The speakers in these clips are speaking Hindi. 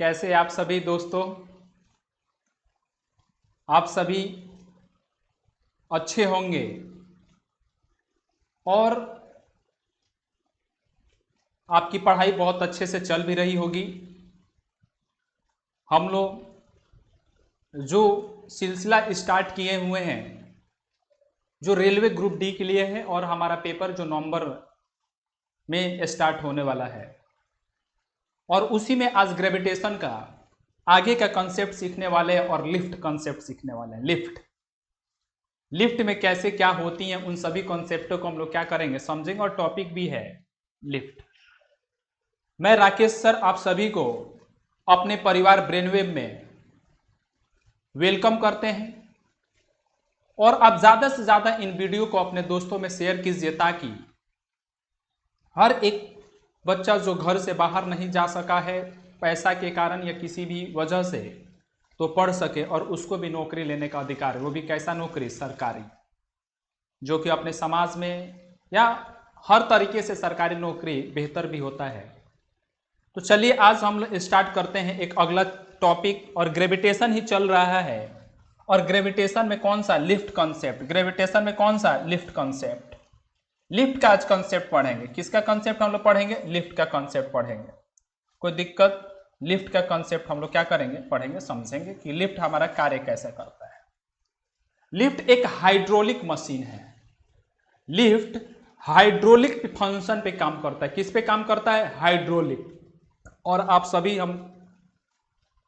कैसे आप सभी दोस्तों, आप सभी अच्छे होंगे और आपकी पढ़ाई बहुत अच्छे से चल भी रही होगी। हम लोग जो सिलसिला स्टार्ट किए हुए हैं, जो रेलवे ग्रुप डी के लिए है, और हमारा पेपर जो नवंबर में स्टार्ट होने वाला है, और उसी में आज ग्रेविटेशन का आगे का कॉन्सेप्ट सीखने वाले हैं और लिफ्ट कॉन्सेप्ट सीखने वाले हैं। लिफ्ट में कैसे क्या होती हैं, उन सभी कॉन्सेप्टों को हम लोग क्या करेंगे, समझेंगे। और टॉपिक भी है लिफ्ट। मैं राकेश सर आप सभी को अपने परिवार ब्रेनवेव में वेलकम करते हैं, और आप ज्यादा से ज्यादा इन वीडियो को अपने दोस्तों में शेयर कीजिए ताकि हर एक बच्चा जो घर से बाहर नहीं जा सका है पैसा के कारण या किसी भी वजह से, तो पढ़ सके और उसको भी नौकरी लेने का अधिकार है। वो भी कैसा नौकरी, सरकारी, जो कि अपने समाज में या हर तरीके से सरकारी नौकरी बेहतर भी होता है। तो चलिए आज हम स्टार्ट करते हैं एक अगला टॉपिक, और ग्रेविटेशन ही चल रहा है। और ग्रेविटेशन में कौन सा, लिफ्ट कॉन्सेप्ट। ग्रेविटेशन में कौन सा, लिफ्ट कॉन्सेप्ट। लिफ्ट का आज कॉन्सेप्ट पढ़ेंगे। किसका कॉन्सेप्ट हम लोग पढ़ेंगे, लिफ्ट का कॉन्सेप्ट पढ़ेंगे। कोई दिक्कत, लिफ्ट का कॉन्सेप्ट हम लोग क्या करेंगे, पढ़ेंगे, समझेंगे कि लिफ्ट हमारा कार्य कैसे करता है। लिफ्ट एक हाइड्रोलिक मशीन है। लिफ्ट हाइड्रोलिक फंक्शन पे काम करता है। किस पे काम करता है, हाइड्रोलिक। और आप सभी हम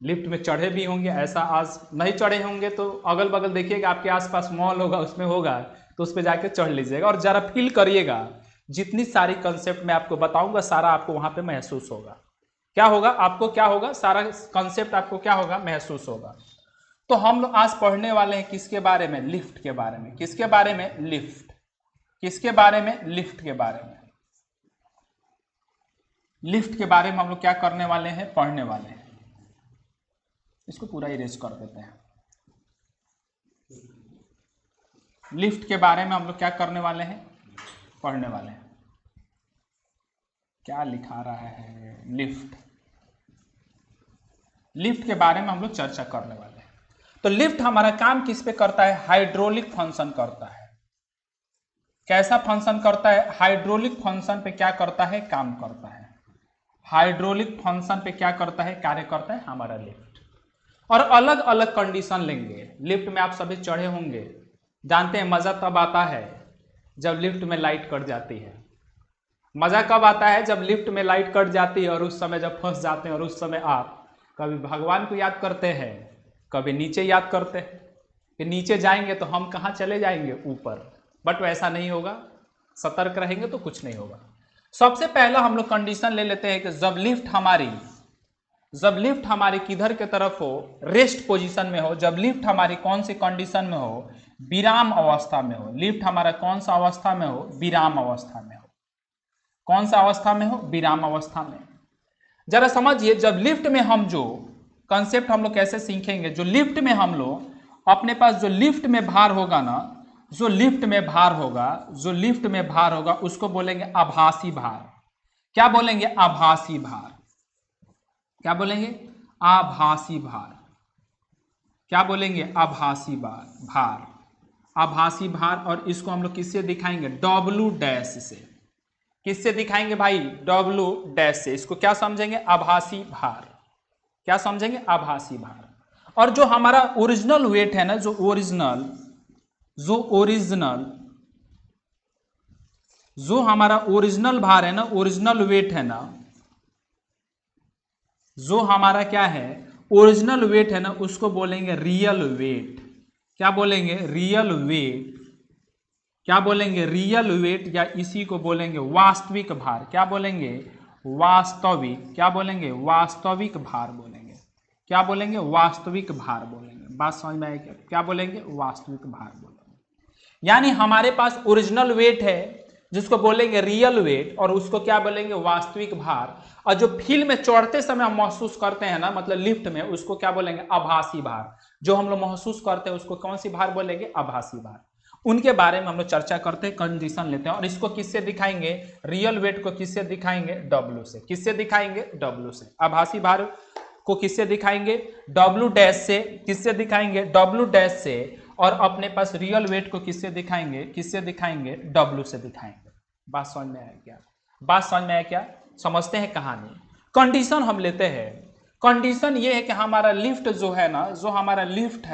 लिफ्ट में चढ़े भी होंगे, ऐसा आज नहीं चढ़े होंगे तो अगल बगल देखिएगा, आपके आसपास मॉल होगा, उसमें होगा तो उस पर जाके चढ़ लीजिएगा और जरा फील करिएगा। जितनी सारी कंसेप्ट मैं आपको बताऊंगा सारा आपको वहां पे महसूस होगा। क्या होगा आपको, क्या होगा, सारा कंसेप्ट आपको क्या होगा, महसूस होगा। तो हम लोग आज पढ़ने वाले हैं किसके बारे में, लिफ्ट के बारे में। किसके बारे में, लिफ्ट। किसके बारे में, लिफ्ट के बारे में। लिफ्ट के बारे में हम लोग क्या करने वाले हैं, पढ़ने वाले हैं। इसको पूरा इरेज कर देते हैं। लिफ्ट के बारे में हम लोग क्या करने वाले हैं, पढ़ने वाले हैं। क्या लिखा रहा है, लिफ्ट। लिफ्ट के बारे में हम लोग चर्चा करने वाले हैं। तो लिफ्ट हमारा काम किस पे करता है, हाइड्रोलिक फंक्शन करता है। कैसा फंक्शन करता है, हाइड्रोलिक फंक्शन पे क्या करता है, काम करता है। हाइड्रोलिक फंक्शन पे क्या करता है, कार्य करता है हमारा लिफ्ट। और अलग अलग कंडीशन लेंगे। लिफ्ट में आप सभी चढ़े होंगे, जानते हैं मजा तब आता है जब लिफ्ट में लाइट कट जाती है। मजा कब आता है, जब लिफ्ट में लाइट कट जाती है और उस समय जब फंस जाते हैं, और उस समय आप कभी भगवान को याद करते हैं, कभी नीचे याद करते हैं कि नीचे जाएंगे तो हम कहाँ चले जाएंगे, ऊपर। बट वैसा नहीं होगा, सतर्क रहेंगे तो कुछ नहीं होगा। सबसे पहला हम लोग कंडीशन ले लेते हैं कि जब लिफ्ट हमारी किधर के तरफ हो, रेस्ट पोजीशन में हो। जब लिफ्ट हमारी कौन सी कंडीशन में हो, विराम अवस्था में हो। लिफ्ट हमारा कौन सा अवस्था में हो, विराम अवस्था में हो। कौन सा अवस्था में हो, विराम अवस्था में। जरा समझिए, जब लिफ्ट में हम जो कंसेप्ट हम लोग कैसे सीखेंगे, जो लिफ्ट में हम लोग अपने पास जो लिफ्ट में भार होगा ना, जो लिफ्ट में भार होगा उसको बोलेंगे आभासी भार। क्या बोलेंगे, आभासी भार। क्या बोलेंगे, आभासी भार। क्या बोलेंगे, आभासी भार। आभासी भार। और इसको हम लोग किससे दिखाएंगे, डब्ल्यू डैश से। किससे दिखाएंगे भाई, डब्ल्यू डैश से। इसको क्या समझेंगे, आभासी भार। क्या समझेंगे, आभासी भार। और जो हमारा ओरिजिनल वेट है ना, जो हमारा ओरिजिनल भार है ना, ओरिजिनल वेट है ना, जो हमारा क्या है, ओरिजिनल वेट है ना, उसको बोलेंगे रियल वेट। क्या बोलेंगे, रियल वेट। क्या बोलेंगे, रियल वेट, या इसी को बोलेंगे वास्तविक भार। क्या बोलेंगे, वास्तविक। क्या बोलेंगे, वास्तविक भार बोलेंगे। क्या बोलेंगे, वास्तविक भार बोलेंगे। बात समझ में आएगी, क्या बोलेंगे, वास्तविक भार बोलेंगे। यानी हमारे पास ओरिजिनल वेट है जिसको बोलेंगे रियल वेट, और उसको क्या बोलेंगे, वास्तविक भार। और जो फील्ड में चढ़ते समय हम महसूस करते हैं ना, मतलब लिफ्ट में, उसको क्या बोलेंगे, आभासी भार। जो हम लोग महसूस करते हैं उसको कौन सी भार बोलेंगे, आभासी भार। उनके बारे में हम लोग चर्चा करते हैं, कंडीशन लेते हैं। और इसको किससे दिखाएंगे, रियल वेट को किससे दिखाएंगे, डब्ल्यू से। किससे दिखाएंगे, डब्ल्यू से। आभासी भार को किससे दिखाएंगे, डब्ल्यू डैश से। किससे दिखाएंगे, डब्ल्यू डैश से। और अपने पास रियल वेट को किससे दिखाएंगे, किससे दिखाएंगे, डब्ल्यू से दिखाएंगे। बात समझ में आया क्या, बात समझ में आया क्या, समझते हैं कहानी। कंडीशन हम लेते हैं। कंडीशन ये है कि हमारा लिफ्ट जो है ना, जो हमारा लिफ्ट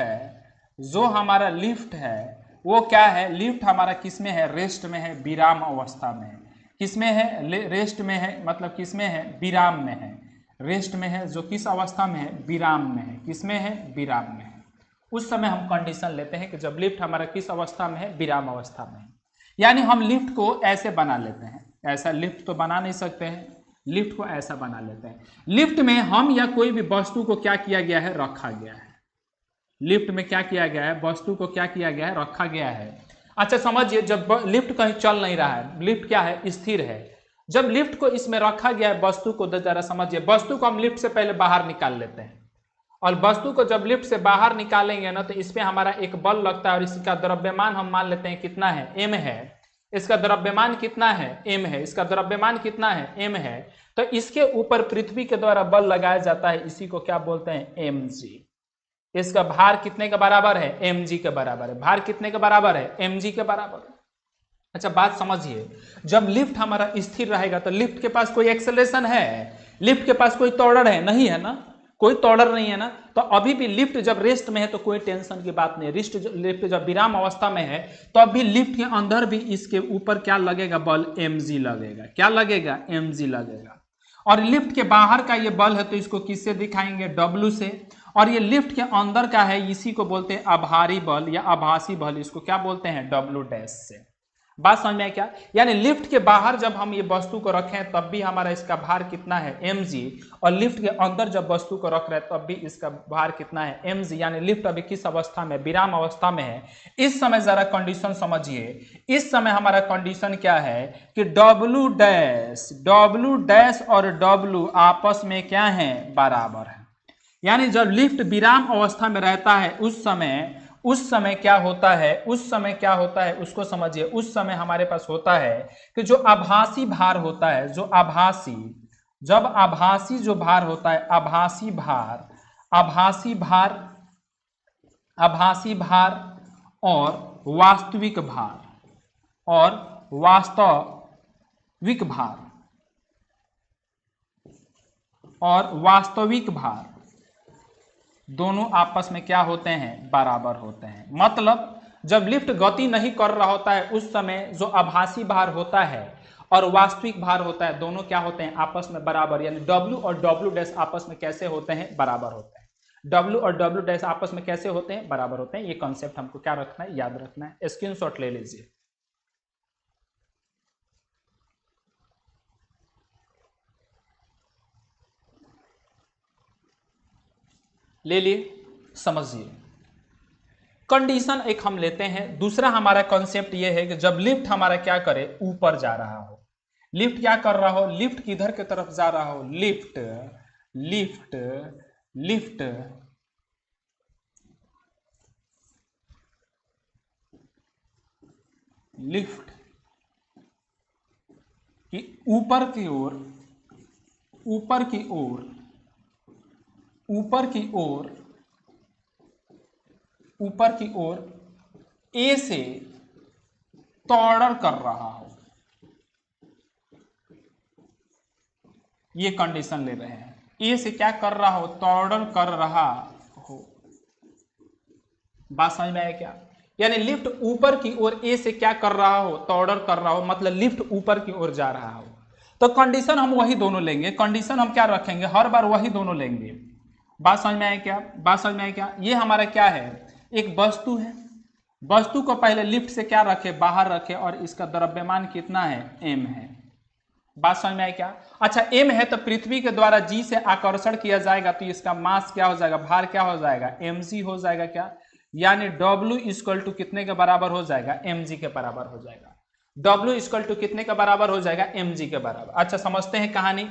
है वो क्या है, लिफ्ट हमारा किस में है, रेस्ट में है, विराम अवस्था में है। किस में है, रेस्ट में है, मतलब किस में है, विराम में है। रेस्ट में है जो किस अवस्था में है, विराम में है। किस में है, विराम में है। उस समय हम कंडीशन लेते हैं कि जब लिफ्ट हमारा किस अवस्था में है, विराम अवस्था में है। यानी हम लिफ्ट को ऐसे बना लेते हैं, ऐसा लिफ्ट तो बना नहीं सकते हैं, लिफ्ट को ऐसा बना लेते हैं। लिफ्ट में हम या कोई भी वस्तु को क्या किया गया है, रखा गया है। लिफ्ट में क्या किया गया है, वस्तु को क्या किया गया है, रखा गया है। अच्छा समझिए, जब लिफ्ट कहीं चल नहीं रहा है, लिफ्ट क्या है, स्थिर है। जब लिफ्ट को इसमें रखा गया है, वस्तु को जरा समझिए, वस्तु को हम लिफ्ट से पहले बाहर निकाल लेते हैं, और वस्तु को जब लिफ्ट से बाहर निकालेंगे ना, तो इस पे हमारा एक बल लगता है, और इसका द्रव्यमान हम मान लेते हैं कितना है, एम है। इसका द्रव्यमान कितना है, एम है। इसका द्रव्यमान कितना है, एम है। तो इसके ऊपर पृथ्वी के द्वारा बल लगाया जाता है, इसी को क्या बोलते हैं, एम जी। इसका भार कितने के बराबर है, एम जी के बराबर है। भार कितने के बराबर है, एम जी के बराबर है। अच्छा बात समझिए, जब लिफ्ट हमारा स्थिर रहेगा तो लिफ्ट के पास कोई एक्सेलरेशन है, लिफ्ट के पास कोई त्वरण है, नहीं है ना, कोई त्वरण नहीं है ना। तो अभी भी लिफ्ट जब रेस्ट में है तो कोई टेंशन की बात नहीं। लिफ्ट जब विराम अवस्था में है तो अभी लिफ्ट के अंदर भी इसके ऊपर क्या लगेगा, बल mg लगेगा। क्या लगेगा, mg लगेगा। और लिफ्ट के बाहर का ये बल है तो इसको किससे दिखाएंगे, W से। और ये लिफ्ट के अंदर का है, इसी को बोलते हैं आभारी बल या आभासी बल, इसको क्या बोलते हैं, W डैश से। बात समझ में आया क्या, यानी लिफ्ट के बाहर जब हम ये वस्तु को रखें तब भी हमारा इसका भार कितना है, mg। और लिफ्ट के अंदर जब वस्तु को रख रहे हैं तब भी इसका भार कितना है, mg। यानी लिफ्ट अभी किस अवस्था में, विराम अवस्था में है। इस समय जरा कंडीशन समझिए, इस समय हमारा कंडीशन क्या है कि W डैश और W आपस में क्या है, बराबर है। यानी जब लिफ्ट विराम अवस्था में रहता है उस समय क्या होता है, उस समय क्या होता है उसको समझिए। उस समय हमारे पास होता है कि जो आभासी भार होता है, जो आभासी, जब आभासी जो भार होता है, आभासी भार और वास्तविक भार दोनों आपस में क्या होते हैं, बराबर होते हैं। मतलब जब लिफ्ट गति नहीं कर रहा होता है उस समय जो आभासी भार होता है और वास्तविक भार होता है, दोनों क्या होते हैं, आपस में बराबर। यानी W और W डैश आपस में कैसे होते हैं, बराबर होते हैं। W और W डैश आपस में कैसे होते हैं, बराबर होते हैं। ये कॉन्सेप्ट हमको क्या रखना है, याद रखना है। स्क्रीनशॉट ले लीजिए। ले लिए, समझिए। कंडीशन एक हम लेते हैं। दूसरा हमारा कॉन्सेप्ट ये है कि जब लिफ्ट हमारा क्या करे, ऊपर जा रहा हो। लिफ्ट क्या कर रहा हो, लिफ्ट किधर के तरफ जा रहा हो, लिफ्ट कि ऊपर की ओर ए से त्वरण कर रहा हो, ये कंडीशन ले रहे हैं। ए से क्या कर रहा हो, त्वरण कर रहा हो। बात समझ में आया क्या, यानी लिफ्ट ऊपर की ओर ए से क्या कर रहा हो, त्वरण कर रहा हो, मतलब लिफ्ट ऊपर की ओर जा रहा हो। तो कंडीशन हम वही दोनों लेंगे। कंडीशन हम क्या रखेंगे, हर बार वही दोनों लेंगे। बात समझ में आया क्या, बात समझ में आया क्या। ये हमारा क्या है, एक वस्तु है। वस्तु को पहले लिफ्ट से क्या रखे, बाहर रखे, और इसका द्रव्यमान कितना है, m है। बात समझ में आया क्या। अच्छा m है तो पृथ्वी के द्वारा g से आकर्षण किया जाएगा तो इसका मास क्या हो जाएगा, भार क्या हो जाएगा, mg हो जाएगा। क्या, यानी W इक्वल टू कितने के बराबर हो जाएगा, mg के बराबर हो जाएगा। W इक्वल टू कितने के बराबर हो जाएगा, mg के बराबर। अच्छा समझते हैं कहानी।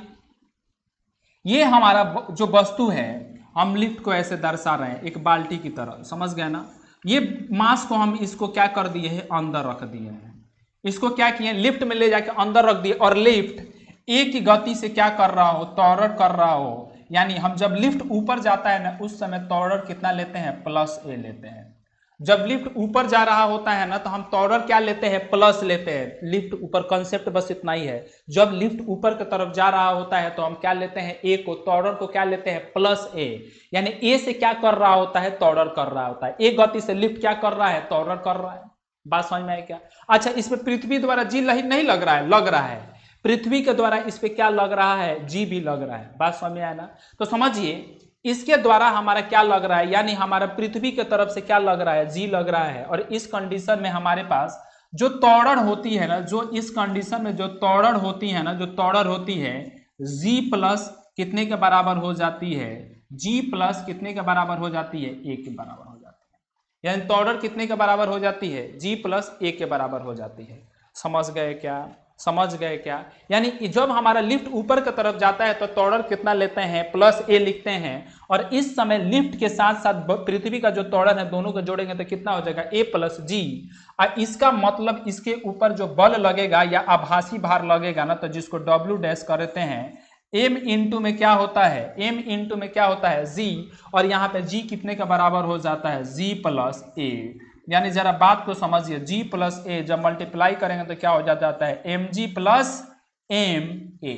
ये हमारा जो वस्तु है, हम लिफ्ट को ऐसे दर्शा रहे हैं एक बाल्टी की तरह, समझ गए ना। ये मास को हम इसको क्या कर दिए हैं, अंदर रख दिए हैं। इसको क्या किए, लिफ्ट में ले जाके अंदर रख दिए, और लिफ्ट ए की गति से क्या कर रहा हो, त्वरण कर रहा हो। यानी हम जब लिफ्ट ऊपर जाता है ना उस समय टॉर्डर कितना लेते हैं, प्लस ए लेते हैं। जब लिफ्ट ऊपर जा रहा होता है ना तो हम टॉर्डर क्या लेते हैं, प्लस लेते हैं। लिफ्ट ऊपर, कंसेप्ट बस इतना ही है। जब लिफ्ट ऊपर की तरफ जा रहा होता है तो हम क्या लेते हैं, ए को, टॉर्डर को क्या लेते हैं, प्लस ए। यानी ए से क्या कर रहा होता है, टॉर्डर कर रहा होता है। ए गति से लिफ्ट क्या कर रहा है, टॉर्डर कर रहा है। बात समझ में आई क्या? अच्छा, इसमें पृथ्वी द्वारा जी नहीं लग रहा है, लग रहा है। पृथ्वी के द्वारा इस पे क्या लग रहा है, जी भी लग रहा है। बात समझ में आया ना? तो समझिए इसके द्वारा हमारा क्या लग रहा है, यानी हमारा पृथ्वी की तरफ से क्या लग रहा है, जी लग रहा है। और इस कंडीशन में हमारे पास जो टॉर्डर होती है ना, जो इस कंडीशन में जो टॉर्डर होती है ना, जो टॉर्डर होती है जी प्लस कितने के बराबर हो जाती है, जी प्लस कितने के बराबर हो जाती है, ए के बराबर हो जाती है। यानी टॉर्डर कितने के बराबर हो जाती है, जी प्लस ए के बराबर हो जाती है। समझ गए क्या? समझ गए क्या? यानी जब हमारा लिफ्ट ऊपर की तरफ जाता है तो टॉर्डर कितना लेते हैं, प्लस ए लिखते हैं। और इस समय लिफ्ट के साथ साथ पृथ्वी का जो टॉर्डर है दोनों को जोड़ेंगे तो कितना हो जाएगा, ए प्लस जी। और इसका मतलब इसके ऊपर जो बल लगेगा या आभासी भार लगेगा ना, तो जिसको डब्ल्यू डैश करते हैं, एम इंटू में क्या होता है, एम इंटू में क्या होता है, जी। और यहाँ पे जी कितने का बराबर हो जाता है, जी प्लस ए। यानी जरा बात को समझिए, जी प्लस ए जब मल्टीप्लाई करेंगे तो क्या हो जाता है, M G plus M A,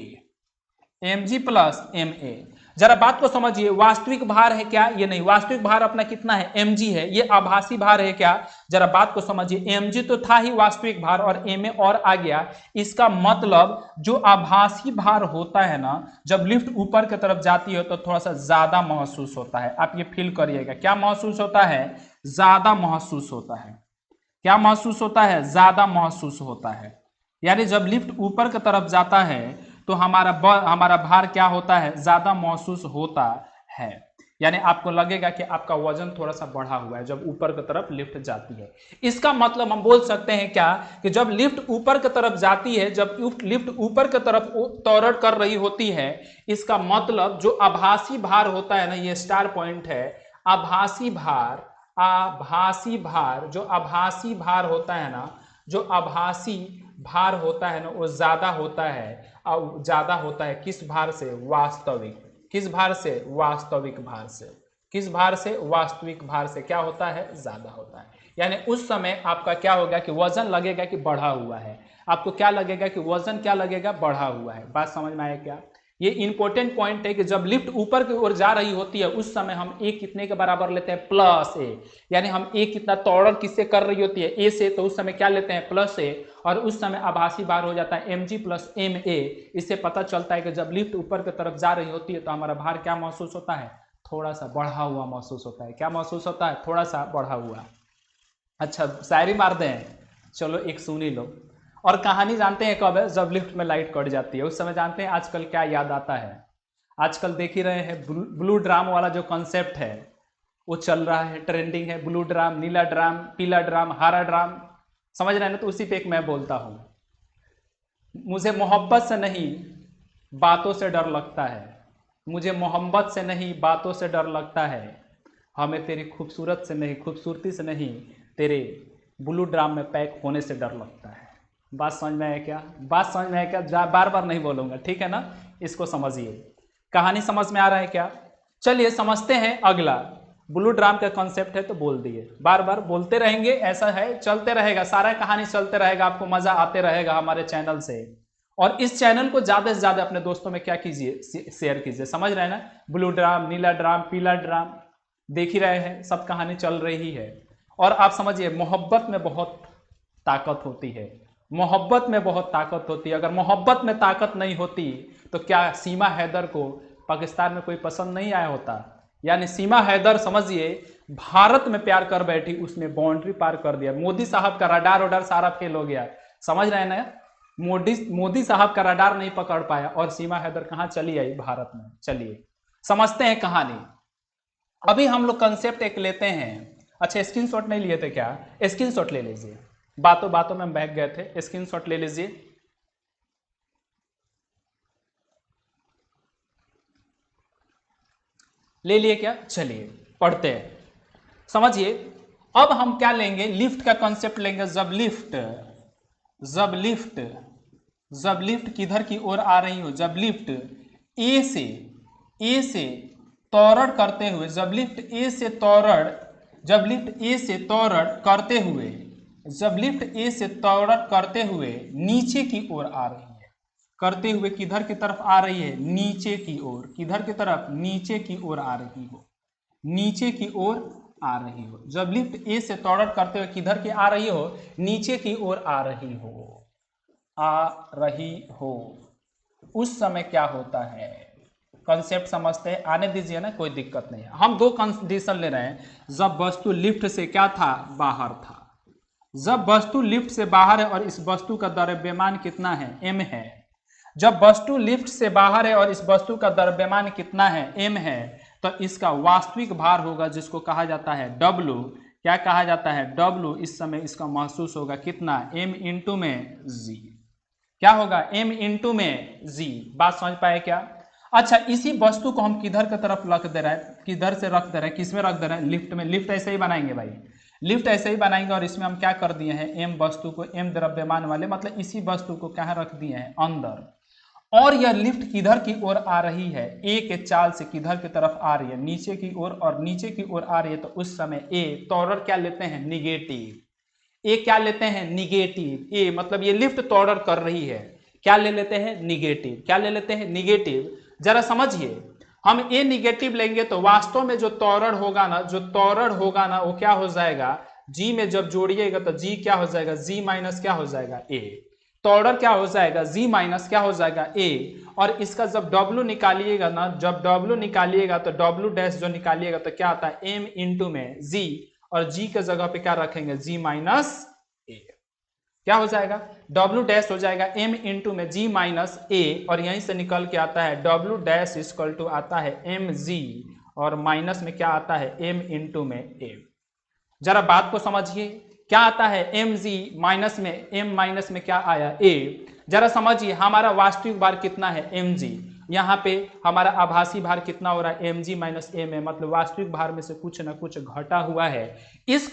M G plus M A. जरा बात को समझिए, वास्तविक भार है क्या, ये नहीं, वास्तविक भार अपना कितना है, एम जी है। ये आभासी भार है क्या, जरा बात को समझिए, एम जी तो था ही वास्तविक भार और एम ए और आ गया। इसका मतलब जो आभासी भार होता है ना, जब लिफ्ट ऊपर की तरफ जाती है तो थोड़ा सा ज्यादा महसूस होता है। आप ये फील करिएगा, क्या महसूस होता है, ज्यादा महसूस होता है। क्या महसूस होता है, ज्यादा महसूस होता है। यानी जब लिफ्ट ऊपर की तरफ जाता है तो हमारा भार क्या होता है, ज्यादा महसूस होता है। यानी आपको लगेगा कि आपका वजन थोड़ा सा बढ़ा हुआ है जब ऊपर की तरफ लिफ्ट जाती है। इसका मतलब हम बोल सकते हैं क्या, कि जब लिफ्ट ऊपर की तरफ जाती है, जब लिफ्ट ऊपर की तरफ टॉर्डर कर रही होती है, इसका मतलब जो आभासी भार होता है ना, ये स्टार पॉइंट है, आभासी भार, आभासी भार, जो आभासी भार होता है ना, जो आभासी भार होता है ना, वो ज्यादा होता है। और ज्यादा होता है किस भार से, वास्तविक। किस भार से, वास्तविक भार से। किस भार से, वास्तविक भार से क्या होता है, ज्यादा होता है। यानी उस समय आपका क्या होगा कि वजन लगेगा कि बढ़ा हुआ है। आपको क्या लगेगा कि वजन क्या लगेगा, बढ़ा हुआ है। बात समझ में आया क्या? ये इंपॉर्टेंट पॉइंट है कि जब लिफ्ट ऊपर की ओर जा रही होती है उस समय हम ए कितने के बराबर लेते हैं, प्लस ए। यानी हम ए कितना टॉर्डर किससे कर रही होती है, ए से, तो उस समय क्या लेते हैं, प्लस ए। और उस समय आभासी भार हो जाता है M G plus M A. इससे पता चलता है कि जब लिफ्ट ऊपर की तरफ जा रही होती है तो हमारा भार क्या महसूस होता है, थोड़ा सा बढ़ा हुआ महसूस होता है। क्या महसूस होता है, थोड़ा सा बढ़ा हुआ। अच्छा, शायरी मार दें, चलो एक सुनी लो। और कहानी जानते हैं कब है, जब लिफ्ट में लाइट कट जाती है। उस समय जानते हैं आजकल क्या याद आता है, आजकल देख ही रहे हैं ब्लू ड्राम वाला जो कॉन्सेप्ट है वो चल रहा है, ट्रेंडिंग है। ब्लू ड्राम, नीला ड्राम, पीला ड्राम, हरा ड्राम, समझ रहे हैं ना? तो उसी पे एक मैं बोलता हूं, मुझे मोहब्बत से नहीं बातों से डर लगता है, मुझे मोहब्बत से नहीं बातों से डर लगता है, हमें तेरी खूबसूरत से नहीं, खूबसूरती से नहीं, तेरे ब्लू ड्राम में पैक होने से डर लगता है। बात समझ में आया क्या? बात समझ में आया क्या? बार बार नहीं बोलूंगा, ठीक है ना? इसको समझिए, कहानी समझ में आ रहा है क्या? चलिए समझते हैं अगला। ब्लू ड्राम का कॉन्सेप्ट है तो बोल दिए, बार बार बोलते रहेंगे, ऐसा है, चलते रहेगा, सारा कहानी चलते रहेगा, आपको मजा आते रहेगा हमारे चैनल से। और इस चैनल को ज्यादा से ज्यादा अपने दोस्तों में क्या कीजिए, शेयर कीजिए। समझ रहे हैं ना? ब्लू ड्राम, नीला ड्राम, पीला ड्राम, देख ही रहे हैं, सब कहानी चल रही है। और आप समझिए, मोहब्बत में बहुत ताकत होती है, मोहब्बत में बहुत ताकत होती है। अगर मोहब्बत में ताकत नहीं होती तो क्या सीमा हैदर को पाकिस्तान में कोई पसंद नहीं आया होता? यानी सीमा हैदर समझिए भारत में प्यार कर बैठी, उसने बाउंड्री पार कर दिया। मोदी साहब का रडार वडार सारा फेल हो गया, समझ रहे हैं ना? मोदी साहब का रडार नहीं पकड़ पाया और सीमा हैदर कहां चली आई, भारत में। चलिए समझते हैं कहानी। अभी हम लोग कंसेप्ट एक लेते हैं। अच्छा, स्क्रीनशॉट नहीं लिए थे क्या? स्क्रीनशॉट ले लीजिए, बातों बातों में बहक गए थे, स्क्रीनशॉट ले लीजिए। ले लिए क्या? चलिए पढ़ते हैं, समझिए। अब हम क्या लेंगे, लिफ्ट का कॉन्सेप्ट लेंगे। जब लिफ्ट किधर की ओर आ रही हो, जब लिफ्ट ए से ए से त्वरण करते हुए, जब लिफ्ट ए से त्वरण करते हुए नीचे की ओर आ रही है, करते हुए किधर की तरफ आ रही है, नीचे की ओर, किधर की तरफ, नीचे की ओर आ रही हो, नीचे की ओर आ रही हो। जब लिफ्ट ए से त्वरण करते हुए किधर की आ रही हो, नीचे की ओर आ रही हो, उस समय क्या होता है, कंसेप्ट समझते हैं, आने दीजिए ना, कोई दिक्कत नहीं है। हम दो कंडीशन ले रहे हैं, जब वस्तु लिफ्ट से क्या था, बाहर था। जब वस्तु लिफ्ट से बाहर है और इस वस्तु का द्रव्यमान कितना है, m है। जब वस्तु लिफ्ट से बाहर है और इस वस्तु का द्रव्यमान कितना है, m है, तो इसका वास्तविक भार होगा जिसको कहा जाता है W। क्या कहा जाता है, W। इस समय इसका महसूस होगा कितना, m इंटू में g। क्या होगा, m इंटू में g। बात समझ पाए क्या। अच्छा, इसी वस्तु को हम किधर की तरफ रख दे रहे हैं, किधर से रख दे रहे हैं, किसमें रख दे रहे हैं, लिफ्ट में। लिफ्ट ऐसे ही बनाएंगे भाई, लिफ्ट ऐसे ही बनाएंगे और इसमें हम क्या कर दिए हैं, m वस्तु को, m द्रव्यमान वाले, मतलब इसी वस्तु को कहाँ रख दिए हैं, अंदर। और यह लिफ्ट किधर की ओर आ रही है, ए के चाल से किधर की तरफ आ रही है, नीचे की ओर, और नीचे की ओर आ रही है, तो उस समय ए त्वरण क्या लेते हैं, निगेटिव। ए क्या लेते हैं, निगेटिव। ए मतलब ये लिफ्ट त्वरण कर रही है, क्या ले लेते हैं, निगेटिव। क्या ले लेते हैं, निगेटिव। जरा समझिए, हम ए निगेटिव लेंगे तो वास्तव में जो त्वरण होगा ना, वो क्या हो जाएगा, जी में जब जोड़िएगा तो जी क्या हो जाएगा, जी माइनस क्या हो जाएगा, ए। त्वरण क्या हो जाएगा, जी माइनस क्या हो जाएगा, ए। और इसका जब W निकालिएगा ना, जब W निकालिएगा तो W डैश जो निकालिएगा तो क्या आता है, m इंटू में जी, और जी के जगह पे क्या रखेंगे, जी माइनस ए। क्या हो जाएगा, W डैश हो जाएगा m इंटू में जी माइनस ए, और यहीं से निकल के आता है W डैश इक्वल टू आता है mg, और माइनस में क्या आता है, m इंटू में a। जरा बात को समझिए, क्या आता है, mg माइनस में, m माइनस में क्या आया, a। जरा समझिए, हमारा वास्तविक भार कितना है, mg। यहाँ पे हमारा आभासी भार कितना हो रहा है, mg माइनस m है, मतलब वास्तविक भार में से कुछ ना कुछ घटा हुआ है। इस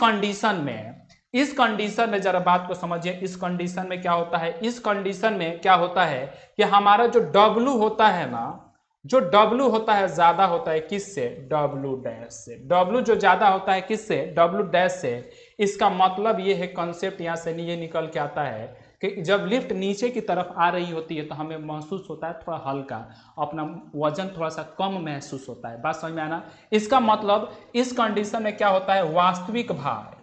कंडीशन में जरा बात को समझिए, इस कंडीशन में क्या होता है, इस कंडीशन में क्या होता है कि हमारा जो W होता है ना, जो W होता है ज्यादा होता है किससे, W डैश से। W जो ज्यादा होता है किससे, W डैश से। इसका मतलब ये है, कंसेप्ट यहाँ से ये निकल के आता है कि जब लिफ्ट नीचे की तरफ आ रही होती है तो हमें महसूस होता है थोड़ा हल्का, अपना वजन थोड़ा सा कम महसूस होता है। बात समझ में आना। इसका मतलब इस कंडीशन में क्या होता है, वास्तविक भार,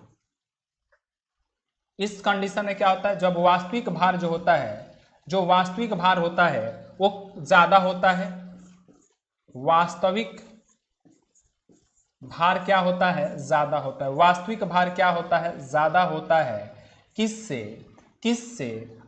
इस कंडीशन में क्या होता है, जब वास्तविक भार जो होता है वो ज्यादा होता है। वास्तविक भार क्या होता है, ज्यादा होता है। वास्तविक भार क्या होता है, ज्यादा होता है। किससे,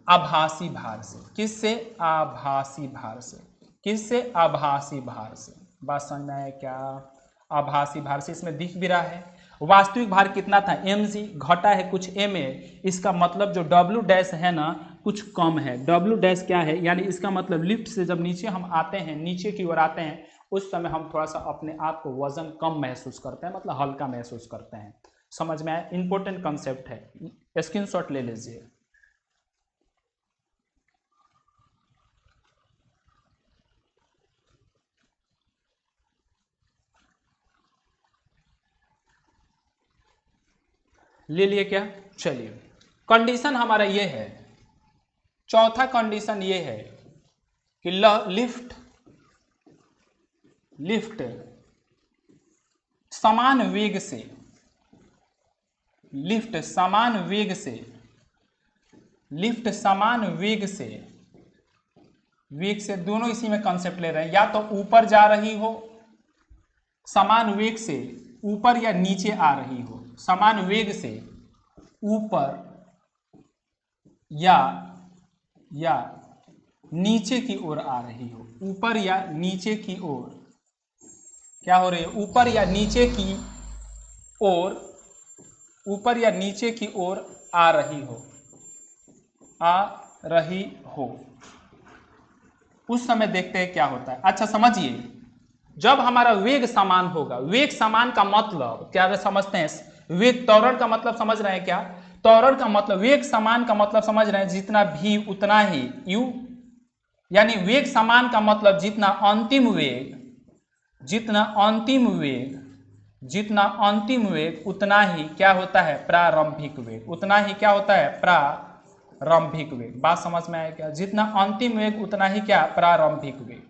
आभासी भार से। किससे, आभासी भार से। किससे, आभासी भार से। बात समझ में आया क्या, आभासी भार से। इसमें दिख भी रहा है वास्तविक भार कितना था, mg, घटा है कुछ ma। इसका मतलब जो W डैश है ना, कुछ कम है। W डैश क्या है, यानी इसका मतलब लिफ्ट से जब नीचे हम आते हैं, नीचे की ओर आते हैं, उस समय हम थोड़ा सा अपने आप को वजन कम महसूस करते हैं, मतलब हल्का महसूस करते हैं। समझ में आया, इंपॉर्टेंट कंसेप्ट है, स्क्रीनशॉट ले लीजिए। ले लिए क्या, चलिए कंडीशन हमारा ये है, चौथा कंडीशन ये है कि लिफ्ट समान वेग से, लिफ्ट समान वेग से दोनों इसी में कंसेप्ट ले रहे हैं, या तो ऊपर जा रही हो समान वेग से, ऊपर या नीचे आ रही हो समान वेग से, ऊपर या नीचे की ओर आ रही हो, ऊपर या नीचे की ओर क्या हो रही है, ऊपर या नीचे की ओर आ रही हो, उस समय देखते हैं क्या होता है। अच्छा समझिए, जब हमारा वेग समान होगा, वेग समान का मतलब क्या समझते हैं, वेग त्वरण का मतलब समझ रहे हैं क्या, त्वरण का मतलब, वेग समान का मतलब समझ रहे हैं, जितना v उतना ही u, यानी वेग समान का मतलब जितना अंतिम वेग, जितना अंतिम वेग उतना ही क्या होता है, प्रारंभिक वेग। उतना ही क्या होता है, प्रारंभिक वेग। बात समझ में आया क्या? जितना अंतिम वेग उतना ही क्या, प्रारंभिक वेग।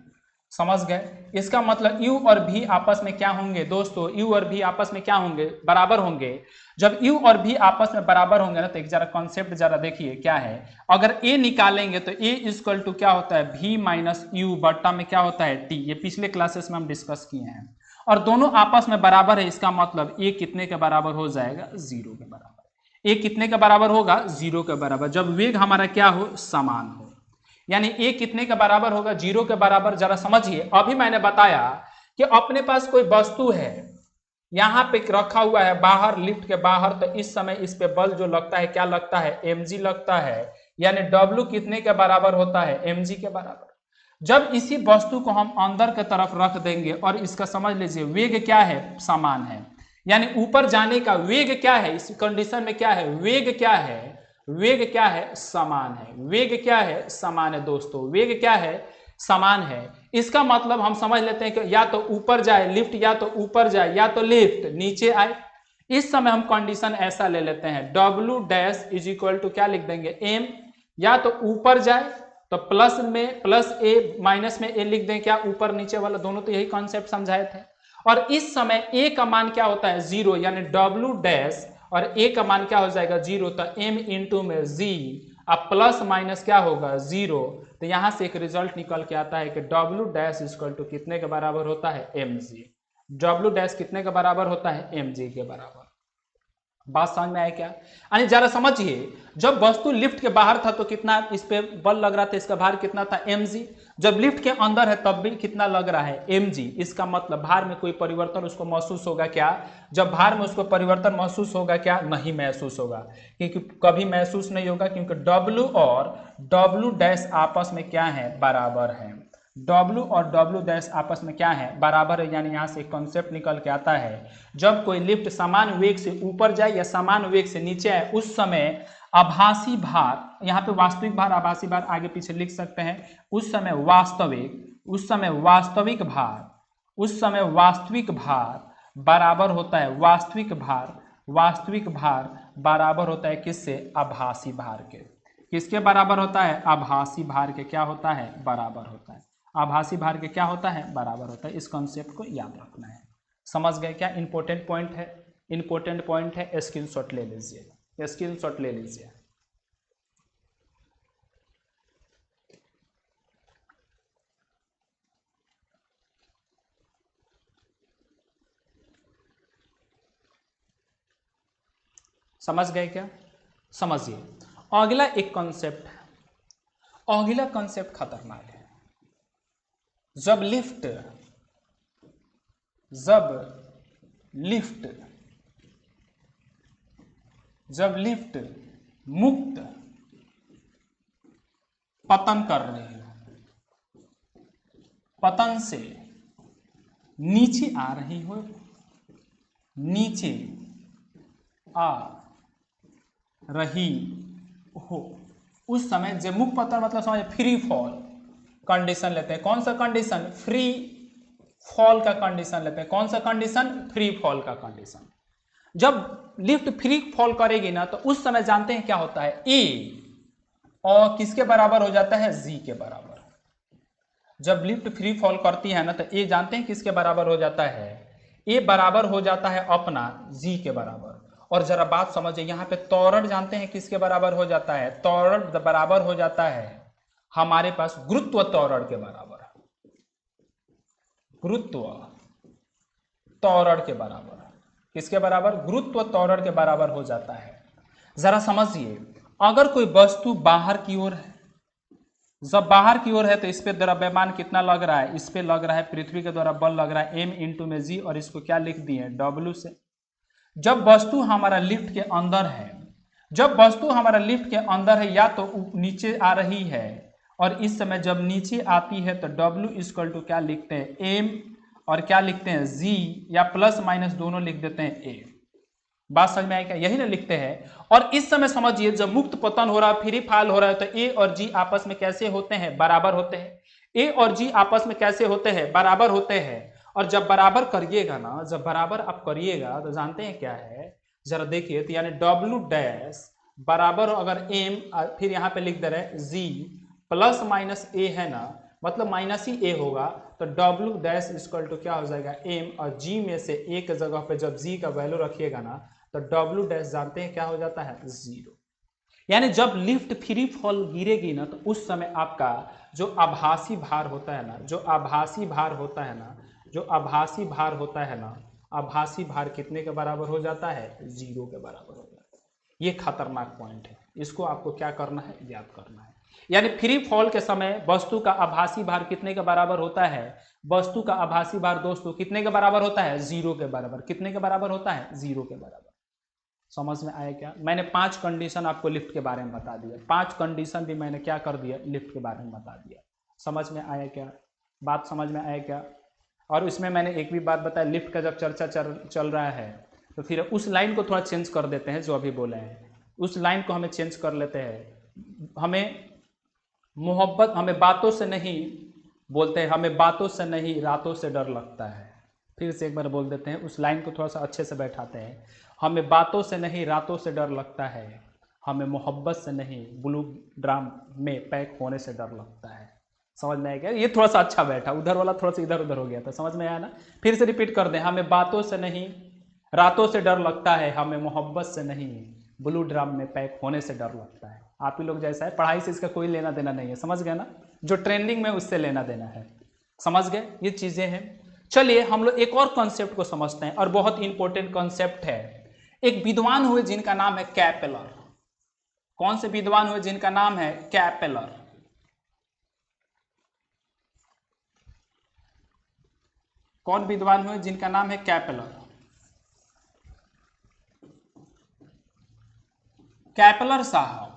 समझ गए? इसका मतलब u और v आपस में क्या होंगे दोस्तों, u और v आपस में क्या होंगे, बराबर होंगे। जब u और v आपस में बराबर होंगे ना, तो एक जरा कॉन्सेप्ट जरा देखिए क्या है। अगर a निकालेंगे तो a इक्वल टू क्या होता है, v माइनस यू बट्टा में क्या होता है, t। ये पिछले क्लासेस में हम डिस्कस किए हैं। और दोनों आपस में बराबर है, इसका मतलब a कितने के बराबर हो जाएगा, 0 के बराबर। a कितने के बराबर होगा, 0 के बराबर। जब वेग हमारा क्या हो, समान हो, यानी a कितने के बराबर होगा, 0 के बराबर। जरा समझिए, अभी मैंने बताया कि अपने पास कोई वस्तु है, यहां पे रखा हुआ है बाहर, लिफ्ट के बाहर, तो इस समय इस पे बल जो लगता है क्या लगता है, mg लगता है। यानी w कितने के बराबर होता है, mg के बराबर। जब इसी वस्तु को हम अंदर के तरफ रख देंगे और इसका समझ लीजिए वेग क्या है, समान है, यानी ऊपर जाने का वेग क्या है, इस कंडीशन में क्या है, वेग क्या है, वेग क्या है, समान है। वेग क्या है, समान है दोस्तों। वेग क्या है, समान है। इसका मतलब हम समझ लेते हैं कि या तो ऊपर जाए लिफ्ट, या तो ऊपर जाए, या तो लिफ्ट नीचे आए। इस समय हम कंडीशन ऐसा ले लेते हैं, W dash is equal to क्या लिख देंगे, m। या तो ऊपर जाए तो प्लस में प्लस a, माइनस में a लिख दें, क्या ऊपर नीचे वाला दोनों, तो यही कॉन्सेप्ट समझाए थे। और इस समय a का मान क्या होता है, 0, यानी W डैश और a का मान क्या हो जाएगा, 0। तो m इंटू में g, अब प्लस माइनस क्या होगा, 0। तो यहां से एक रिजल्ट निकल के आता है कि W डैश इक्वल टू कितने के बराबर होता है, mg। W डैश कितने के बराबर होता है, mg के बराबर। बात समझ में आया क्या? यानी जरा समझिए, जब वस्तु लिफ्ट के बाहर था तो कितना इस पे बल लग रहा था, इसका भार कितना था, mg। जब लिफ्ट के अंदर है तब भी कितना लग रहा है, mg। इसका मतलब भार में कोई परिवर्तन उसको महसूस होगा क्या? जब भार में उसको परिवर्तन महसूस होगा क्या? नहीं महसूस होगा, क्योंकि कभी महसूस नहीं होगा, क्योंकि W और W डैश आपस में क्या है, बराबर है। W और W डैश आपस में क्या है, बराबर है। यानी यहाँ से कॉन्सेप्ट निकल के आता है, जब कोई लिफ्ट समान वेग से ऊपर जाए या समान वेग से नीचे आए, उस समय आभासी भार, यहाँ पे वास्तविक भार आभासी भार आगे पीछे लिख सकते हैं, उस समय वास्तविक भार बराबर होता है, वास्तविक भार बराबर होता है किससे, आभासी भार के। किसके बराबर होता है, आभासी भार के क्या होता है, बराबर होता है। आभासी भार के क्या होता है, बराबर होता है। इस कॉन्सेप्ट को याद रखना है। समझ गए क्या? इंपॉर्टेंट पॉइंट है, स्क्रीनशॉट ले लीजिए। समझ गए क्या? समझिए, अगला एक कॉन्सेप्ट है, अगला कॉन्सेप्ट खतरनाक है। जब लिफ्ट मुक्त पतन कर रही है, पतन से नीचे आ रही हो, नीचे आ रही हो, उस समय जब मुक्त पतन मतलब समझ, फ्री फॉल कंडीशन लेते हैं। कौन सा कंडीशन, फ्री फॉल का कंडीशन लेते हैं। कौन सा कंडीशन, फ्री फॉल का कंडीशन। जब लिफ्ट फ्री फॉल करेगी ना, तो उस समय जानते हैं क्या होता है, ए और किसके बराबर हो जाता है, जी के बराबर। जब लिफ्ट फ्री फॉल करती है ना, तो ए जानते हैं किसके बराबर हो जाता है, ए बराबर हो जाता है अपना जी के बराबर। और जरा बात समझिए, यहाँ पे त्वरण जानते हैं किसके बराबर हो जाता है, त्वरण बराबर हो जाता है हमारे पास गुरुत्व त्वरण के बराबर, गुरुत्व त्वरण के बराबर। किसके बराबर, गुरुत्व त्वरण के बराबर हो जाता है। जरा समझिए, अगर कोई वस्तु बाहर की ओर है, जब बाहर की ओर है तो इस पे द्रव्यमान कितना लग रहा है, इस पे लग रहा है, पृथ्वी के द्वारा बल लग रहा है m इंटू में g, और इसको क्या लिख दिए, W से। जब वस्तु हमारा लिफ्ट के अंदर है, या तो नीचे आ रही है, और इस समय जब नीचे आती है तो W इक्वल टू क्या लिखते हैं, m, और क्या लिखते हैं, g, या प्लस माइनस दोनों लिख देते हैं a। बात समझ में आया क्या? यही ना लिखते हैं। और इस समय समझिए, जब मुक्त पतन हो रहा है, फ्री फॉल हो रहा है, तो ए और जी आपस में कैसे होते हैं, बराबर होते हैं। ए और जी आपस में कैसे होते हैं, बराबर होते हैं। और जब बराबर करिएगा ना, जब बराबर आप करिएगा तो जानते हैं क्या है, जरा देखिए, तो यानी डब्ल्यू डैश बराबर अगर एम, फिर यहाँ पे लिख दे रहे जी प्लस माइनस ए है ना, मतलब माइनस ही ए होगा, तो डब्ल्यू डैश इक्वल टू क्या हो जाएगा एम, और जी में से ए के जगह पे जब जी का वैल्यू रखिएगा ना तो डब्ल्यू डैश जानते हैं क्या हो जाता है, जीरो। यानी जब लिफ्ट फ्री फॉल गिरेगी ना तो उस समय आपका जो आभासी भार होता है ना, जो आभासी भार होता है ना, जो आभासी भार होता है ना, आभासी भार कितने के बराबर हो जाता है, जीरो के बराबर हो जाता है। ये खतरनाक पॉइंट है, इसको आपको क्या करना है, याद करना है। यानी फ्री फॉल के समय वस्तु का आभासी भार कितने के बराबर होता है, वस्तु का आभासी भार दोस्तों कितने के बराबर होता है, जीरो के बराबर। कितने के बराबर होता है, जीरो के बराबर। समझ में आया क्या? मैंने 5 कंडीशन आपको लिफ्ट के बारे में बता दिया, 5 कंडीशन भी मैंने क्या कर दिया, लिफ्ट के बारे में बता दिया। समझ में आया क्या? बात समझ में आया क्या? और इसमें मैंने एक भी बात बताया, लिफ्ट का जब चर्चा चल रहा है तो फिर उस लाइन को थोड़ा चेंज कर देते हैं, जो अभी बोले हैं उस लाइन को हमें चेंज कर लेते हैं। हमें मोहब्बत, हमें बातों से नहीं बोलते हैं, हमें बातों से नहीं रातों से डर लगता है। फिर से एक बार बोल देते हैं, उस लाइन को थोड़ा सा अच्छे से बैठाते हैं। हमें बातों से नहीं रातों से डर लगता है, हमें मोहब्बत से नहीं ब्लू ड्राम में पैक होने से डर लगता है। समझ में आया क्या? ये थोड़ा सा अच्छा बैठा, उधर वाला थोड़ा सा इधर उधर हो गया था, समझ में आया ना? फिर से रिपीट कर दें, हमें बातों से नहीं रातों से डर लगता है, हमें मोहब्बत से नहीं ब्लू ड्राम में पैक होने से डर लगता है। आप ही लोग जैसा है, पढ़ाई से इसका कोई लेना देना नहीं है, समझ गए ना? जो ट्रेंडिंग में उससे लेना देना है, समझ गए? ये चीजें हैं। चलिए हम लोग एक और कॉन्सेप्ट को समझते हैं, और बहुत इंपॉर्टेंट कॉन्सेप्ट है। एक विद्वान हुए जिनका नाम है कैपेलर। कौन से विद्वान हुए जिनका नाम है कैपेलर? कौन विद्वान हुए जिनका नाम है कैपेलर? कैपेलर साहब,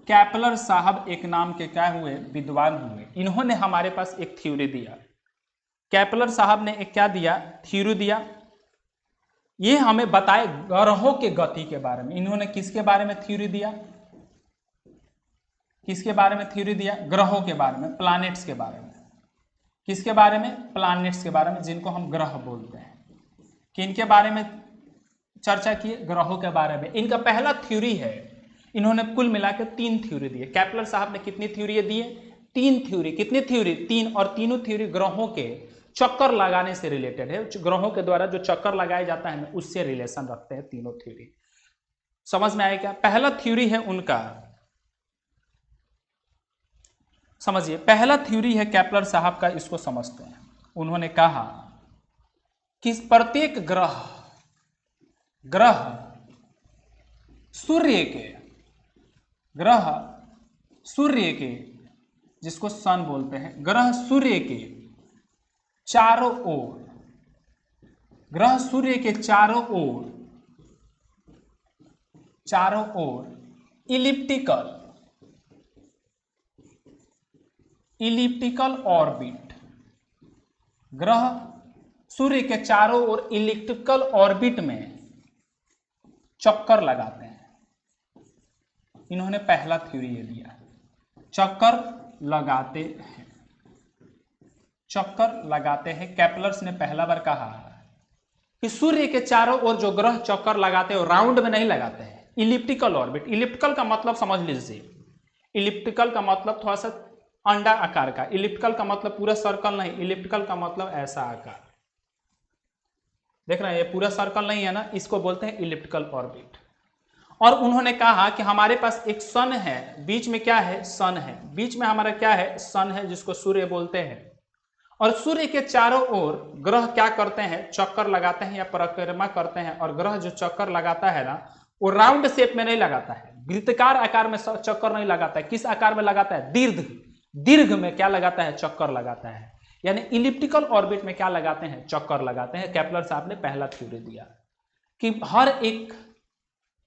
कैपेलर साहब एक नाम के क्या हुए, विद्वान हुए। इन्होंने हमारे पास एक थ्योरी दिया। कैपेलर साहब ने एक क्या दिया, थ्योरी दिया। ये हमें बताए ग्रहों के गति के बारे में। इन्होंने किसके बारे में थ्योरी दिया, किसके बारे में थ्योरी दिया, ग्रहों के बारे में, प्लैनेट्स के बारे में। किसके बारे में, प्लैनेट्स के बारे में, जिनको हम ग्रह बोलते हैं। किनके बारे में चर्चा की, ग्रहों के बारे में। इनका पहला थ्योरी है, इन्होंने कुल मिलाकर 3 थ्योरी दिए। कैप्लर साहब ने कितनी थ्योरी दिए, 3 थ्योरी। कितनी थ्योरी, 3, और तीनों थ्योरी ग्रहों के चक्कर लगाने से रिलेटेड है। ग्रहों के द्वारा जो चक्कर लगाया जाता है उससे रिलेशन रखते हैं तीनों थ्योरी। समझ में आया क्या? पहला थ्योरी है उनका, समझिए, पहला थ्योरी है कैप्लर साहब का, इसको समझते हैं। उन्होंने कहा कि प्रत्येक ग्रह सूर्य के, ग्रह सूर्य के, जिसको सन बोलते हैं, ग्रह सूर्य के चारों ओर, ग्रह सूर्य के चारों ओर इलिप्टिकल ऑर्बिट, ग्रह सूर्य के चारों ओर इलिप्टिकल ऑर्बिट में चक्कर लगाते हैं। इन्होंने पहला थ्योरी ये दिया, चक्कर लगाते हैं, चक्कर लगाते हैं। कैप्लर्स ने पहला बार कहा कि सूर्य के चारों ओर जो ग्रह चक्कर लगाते हैं राउंड में नहीं लगाते हैं, इलिप्टिकल ऑर्बिट। इलिप्टिकल का मतलब समझ लीजिए, इलिप्टिकल का मतलब थोड़ा सा अंडा आकार का, इलिप्टिकल का मतलब पूरा सर्कल नहीं, इलिप्टिकल का मतलब ऐसा आकार। देख रहे हैं, ये पूरा सर्कल नहीं है ना, इसको बोलते हैं इलिप्टिकल ऑर्बिट। और उन्होंने कहा कि हमारे पास एक सन है, बीच में क्या है, सन है, बीच में हमारा क्या है, सन है, जिसको सूर्य बोलते हैं। और सूर्य के चारों ओर ग्रह क्या करते हैं, चक्कर लगाते हैं या परिक्रमा करते हैं। और ग्रह जो चक्कर लगाता है ना, वो राउंड शेप में नहीं लगाता है, वृत्ताकार आकार में चक्कर नहीं लगाता है। किस आकार में लगाता है, दीर्घ में क्या लगाता है, चक्कर लगाता है। यानी इलिप्टिकल ऑर्बिट में क्या लगाते हैं, चक्कर लगाते हैं। कैप्लर साहब ने पहला थ्योरी दिया कि हर एक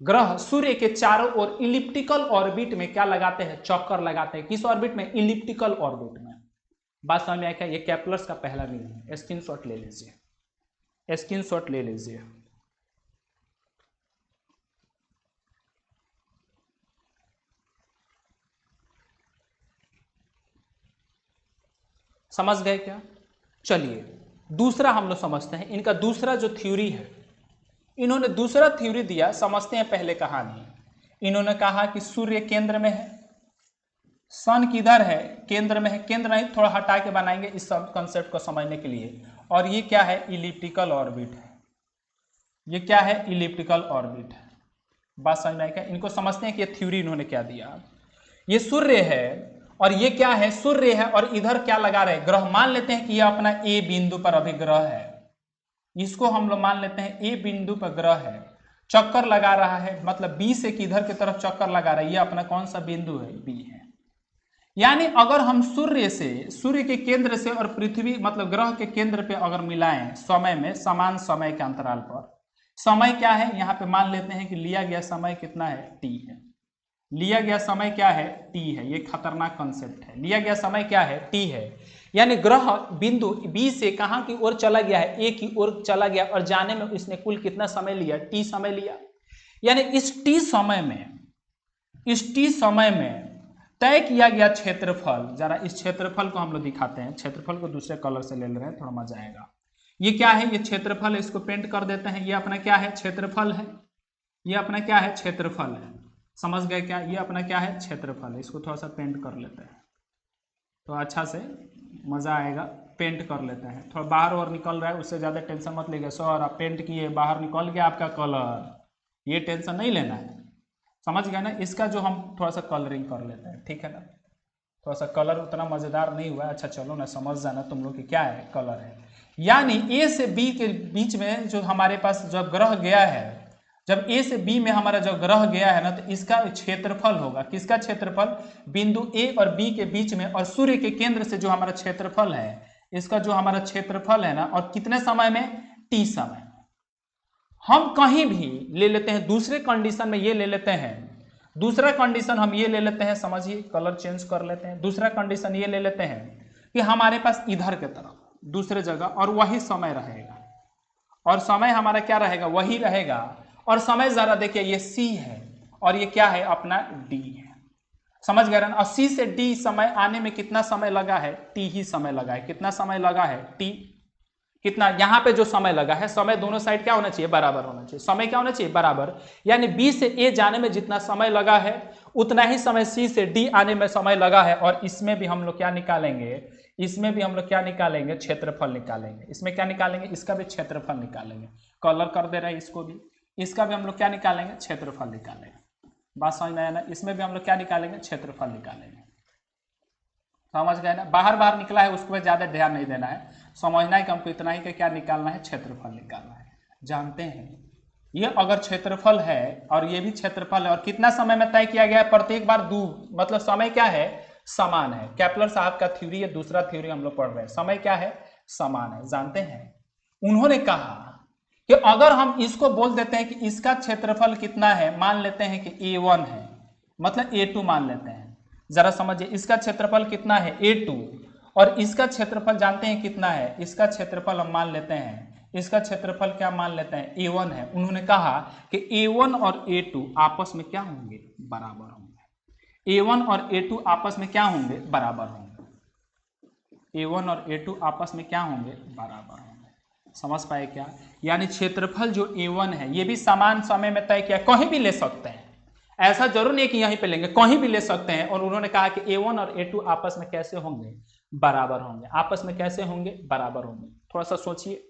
ग्रह सूर्य के चारों ओर इलिप्टिकल ऑर्बिट में क्या लगाते हैं, चक्कर लगाते हैं। किस ऑर्बिट में, इलिप्टिकल ऑर्बिट में। बात समझ में आया क्या? ये कैप्लर्स का पहला नियम है, स्क्रीनशॉट ले लीजिए, स्क्रीनशॉट ले लीजिए। समझ गए क्या? चलिए दूसरा हम लोग समझते हैं, इनका दूसरा जो थ्योरी है, इन्होंने दूसरा थ्योरी दिया, समझते हैं पहले कहानी। इन्होंने कहा कि सूर्य केंद्र में है, सन किधर है, केंद्र में है, केंद्र नहीं थोड़ा हटा के बनाएंगे इस सब कंसेप्ट को समझने के लिए। और ये क्या है, इलिप्टिकल ऑर्बिट है, ये क्या है, इलिप्टिकल ऑर्बिट है। बात समझ में आई क्या? इनको समझते हैं कि ये थ्योरी इन्होंने क्या दिया। ये सूर्य है और ये क्या है, सूर्य है और इधर क्या लगा रहे, ग्रह। मान लेते हैं कि ये अपना ए बिंदु पर अभी ग्रह है, इसको हम लोग मान लेते हैं ए बिंदु पर ग्रह है, चक्कर लगा रहा है, मतलब बी से किधर की तरफ चक्कर लगा रहा है, ये अपना कौन सा बिंदु है, बी है। यानी अगर हम सूर्य से, सूर्य के केंद्र से और पृथ्वी मतलब ग्रह के केंद्र पे अगर मिलाएं समय में, समान समय के अंतराल पर, समय क्या है यहाँ पे मान लेते हैं कि लिया गया समय कितना है, टी है। लिया गया समय क्या है, टी है। ये खतरनाक कंसेप्ट है, लिया गया समय क्या है, टी है। यानी ग्रह बिंदु बी से कहां की ओर चला गया है, ए की ओर चला गया और जाने में इसने कुल कितना समय लिया, टी समय लिया। यानी इस टी समय में तय किया गया क्षेत्रफल, जरा इस क्षेत्रफल को हम लोग दिखाते हैं, क्षेत्रफल को दूसरे कलर से ले रहे हैं, थोड़ा मजा आएगा। ये क्या है, ये क्षेत्रफल है, इसको पेंट कर देते हैं। ये अपना क्या है, क्षेत्रफल है, ये अपना क्या है, क्षेत्रफल है। समझ गए क्या, ये अपना क्या है, क्षेत्रफल है। इसको थोड़ा सा पेंट कर लेते हैं तो अच्छा से मजा आएगा। पेंट कर लेते हैं, थोड़ा बाहर और निकल रहा है, उससे ज़्यादा टेंशन मत लीजिए। सर आप पेंट किए, बाहर निकल गया आपका कलर, ये टेंशन नहीं लेना है, समझ गए ना। इसका जो हम थोड़ा सा कलरिंग कर लेते हैं, ठीक है ना। थोड़ा सा कलर उतना मज़ेदार नहीं हुआ, अच्छा चलो ना, समझ जाना तुम लोग कि क्या है, कलर है। यानी ए से बी के बीच में जो हमारे पास जब ग्रह गया है, जब ए से बी में हमारा जब ग्रह गया है ना, तो इसका क्षेत्रफल होगा, किसका क्षेत्रफल, बिंदु ए और बी के बीच में और सूर्य के केंद्र से जो हमारा क्षेत्रफल है, इसका जो हमारा क्षेत्रफल है ना, और कितने समय में, टी समय। हम कहीं भी ले लेते हैं, दूसरे कंडीशन में ये ले लेते हैं, दूसरा कंडीशन हम ये ले लेते हैं, समझिए कलर चेंज कर लेते हैं। दूसरा कंडीशन ये ले लेते हैं कि हमारे पास इधर के तरफ दूसरे जगह और वही समय रहेगा, और समय हमारा क्या रहेगा, वही रहेगा। और समय जरा देखिए, ये सी है और ये क्या है, अपना डी है। समझ गए ना। और सी से डी समय आने में कितना समय लगा है, टी ही समय लगा है। कितना समय लगा है, टी। कितना यहाँ पे जो समय लगा है, समय दोनों साइड क्या होना चाहिए, बराबर होना चाहिए। समय क्या होना चाहिए, बराबर। यानी बी से ए जाने में जितना समय लगा है, उतना ही समय सी से डी आने में समय लगा है। और इसमें भी हम लोग क्या निकालेंगे, इसमें भी हम लोग क्या निकालेंगे, क्षेत्रफल निकालेंगे। इसमें क्या निकालेंगे, इसका भी क्षेत्रफल निकालेंगे। कलर कर दे रहे हैं इसको भी, इसका भी हम लोग क्या निकालेंगे, क्षेत्रफल निकालेंगे। बात समझ में आया ना। इसमें भी हम लोग क्या निकालेंगे, क्षेत्रफल निकालेंगे। समझ गए ना। बाहर बाहर निकला है, उसको ज्यादा ध्यान नहीं देना है, समझना है कि हमको इतना ही कि क्या निकालना है, क्षेत्रफल निकालना है। जानते हैं ये अगर क्षेत्रफल है और ये भी क्षेत्रफल है, और कितना समय में तय किया गया है, प्रत्येक बार दो, मतलब समय क्या है, समान है। केपलर साहब का थ्योरी है, दूसरा थ्योरी हम लोग पढ़ रहे हैं, समय क्या है, समान है। जानते हैं उन्होंने कहा कि अगर हम इसको बोल देते हैं कि इसका क्षेत्रफल कितना है, मान लेते हैं कि A1 है, मतलब A2 मान लेते हैं। जरा समझिए, इसका क्षेत्रफल कितना है, A2, और इसका क्षेत्रफल जानते हैं कितना है, इसका क्षेत्रफल हम मान लेते हैं, इसका क्षेत्रफल क्या मान लेते हैं, A1 है। उन्होंने कहा कि A1 और A2 आपस में क्या होंगे, बराबर होंगे। A1 और A2 आपस में क्या होंगे, बराबर होंगे। A1 और A2 आपस में क्या होंगे, बराबर होंगे। समझ पाए क्या। यानी क्षेत्रफल जो A1 है, ये भी समान समय में तय किया, कहीं भी ले सकते हैं, ऐसा जरूर नहीं कि यहीं पे लेंगे, कहीं भी ले सकते हैं। और उन्होंने कहा कि A1 और A2 आपस में कैसे होंगे, बराबर होंगे। आपस में कैसे होंगे, बराबर होंगे। थोड़ा सा सोचिए।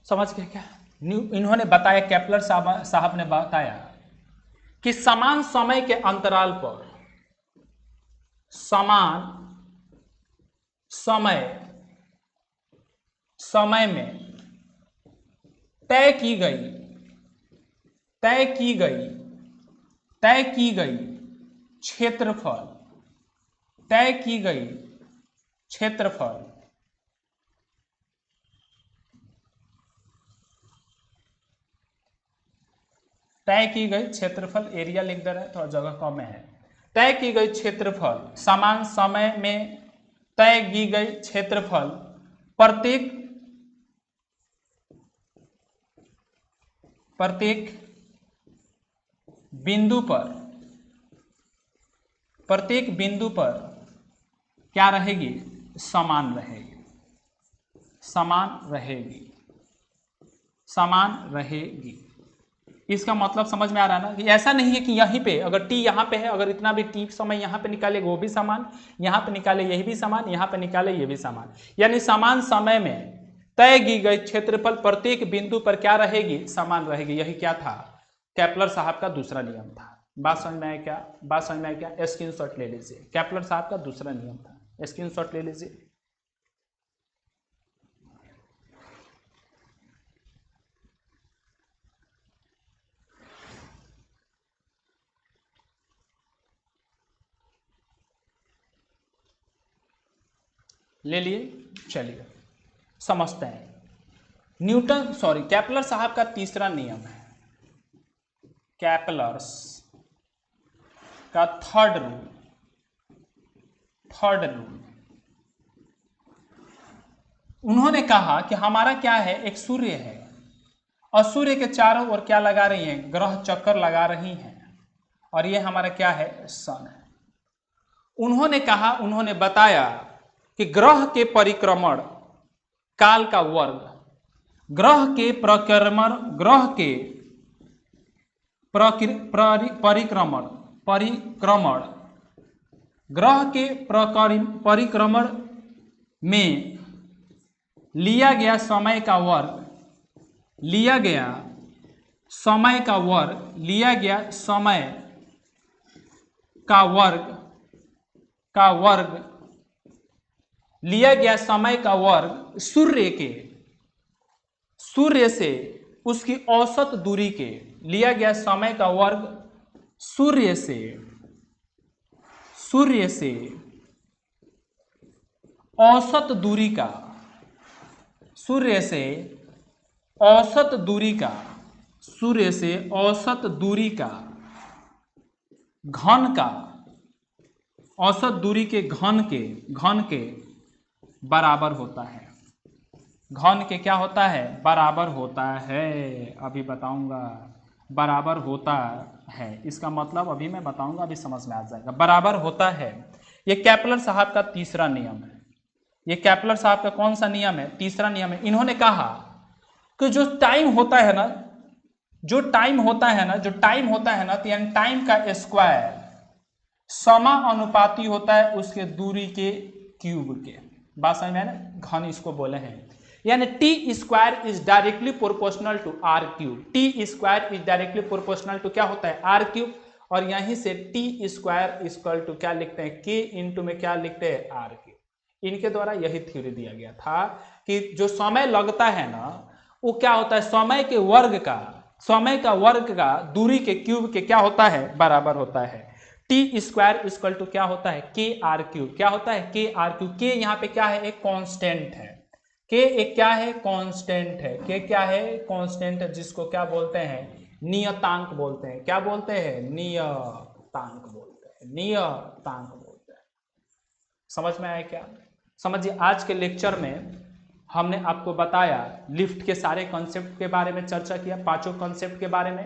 समझ गए क्या। इन्होंने बताया, केपलर साहब ने बताया कि समान समय के अंतराल पर समान समय में तय की गई क्षेत्रफल, तय की गई क्षेत्रफल तय की गई क्षेत्रफल, एरिया लिख दे रहे हैं, थोड़ा जगह कम है। तय की गई क्षेत्रफल, समान समय में तय की गई क्षेत्रफल प्रत्येक प्रत्येक बिंदु पर क्या रहेगी, समान रहेगी। इसका मतलब समझ में आ रहा है ना कि ऐसा नहीं है कि यहीं पे अगर टी यहाँ पे है, अगर इतना भी टी समय यहाँ पे निकाले वो भी समान, यहाँ पे निकाले यही भी समान, यहाँ पे निकाले ये भी समान, यानी समान समय में तय की गई क्षेत्रफल प्रत्येक बिंदु पर क्या रहेगी, समान रहेगी। यही क्या था, केपलर साहब का दूसरा नियम था। बात समझ में आया क्या? स्क्रीनशॉट ले लीजिए, केपलर साहब का दूसरा नियम था, स्क्रीनशॉट ले लीजिए। ले लिए, चलिए समझते हैं। केपलर साहब का तीसरा नियम है, केपलर्स का थर्ड रूल। उन्होंने कहा कि हमारा क्या है, एक सूर्य है और सूर्य के चारों ओर क्या लगा रही हैं, ग्रह चक्कर लगा रही हैं, और ये हमारा क्या है, सन है। उन्होंने बताया कि ग्रह के परिक्रमण काल का वर्ग, ग्रह के परिक्रमण में लिया गया समय का वर्ग सूर्य से उसकी औसत दूरी के, लिया गया समय का वर्ग सूर्य से औसत दूरी का घन के बराबर होता है। घन के क्या होता है, बराबर होता है। अभी बताऊंगा, बराबर होता है इसका मतलब अभी मैं बताऊंगा, अभी समझ में आ जाएगा। बराबर होता है, ये केपलर साहब का तीसरा नियम है। ये केपलर साहब का कौन सा नियम है, तीसरा नियम है। इन्होंने कहा कि जो टाइम होता है ना, तो यानी टाइम का स्क्वायर समानुपाती होता है उसके दूरी के क्यूब के। बात समझ में आया ना, घन इसको बोले हैं। यानी T square is directly proportional to R cube. T square is directly proportional to क्या होता है, आर क्यूब। और यहीं से टी स्क्वायर इक्वल टू क्या लिखते हैं, के इंटू में क्या लिखते हैं, आर क्यूब। इनके द्वारा यही थ्योरी दिया गया था कि जो समय लगता है ना, वो क्या होता है, समय का वर्ग का दूरी के क्यूब के क्या होता है, बराबर होता है। टी स्क्वायर इक्वल टू क्या होता है, के आर क्यूब। क्या होता है, के आर क्यूब। के यहाँ पे क्या है, एक कांस्टेंट है। के एक क्या है, कांस्टेंट है। के क्या है, कांस्टेंट है, जिसको क्या बोलते हैं, नियतांक बोलते हैं। क्या बोलते हैं, नियतांक बोलते हैं। समझ में आया क्या? समझिए, आज के लेक्चर में हमने आपको बताया लिफ्ट के सारे कॉन्सेप्ट के बारे में चर्चा किया, पांचों कॉन्सेप्ट के बारे में।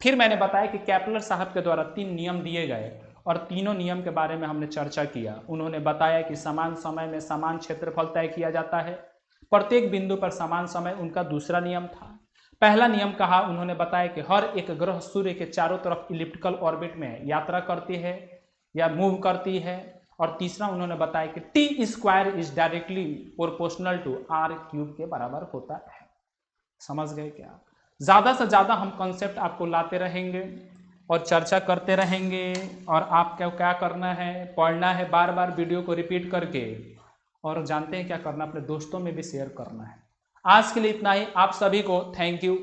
फिर मैंने बताया कि केपलर साहब के द्वारा 3 नियम दिए गए और तीनों नियम के बारे में हमने चर्चा किया। उन्होंने बताया कि समान समय में समान क्षेत्रफल तय किया जाता है, प्रत्येक बिंदु पर समान समय उनका दूसरा नियम था। पहला नियम कहा, उन्होंने बताया कि हर एक ग्रह सूर्य के चारों तरफ इलिप्टिकल ऑर्बिट में यात्रा करती है या मूव करती है। और तीसरा उन्होंने बताया कि T square is directly proportional to R cube के बराबर होता है। समझ गए क्या? ज़्यादा से ज़्यादा हम कॉन्सेप्ट आपको लाते रहेंगे और चर्चा करते रहेंगे, और आपको क्या करना है, पढ़ना है बार बार वीडियो को रिपीट करके, और जानते हैं क्या करना, अपने दोस्तों में भी शेयर करना है। आज के लिए इतना ही। आप सभी को थैंक यू।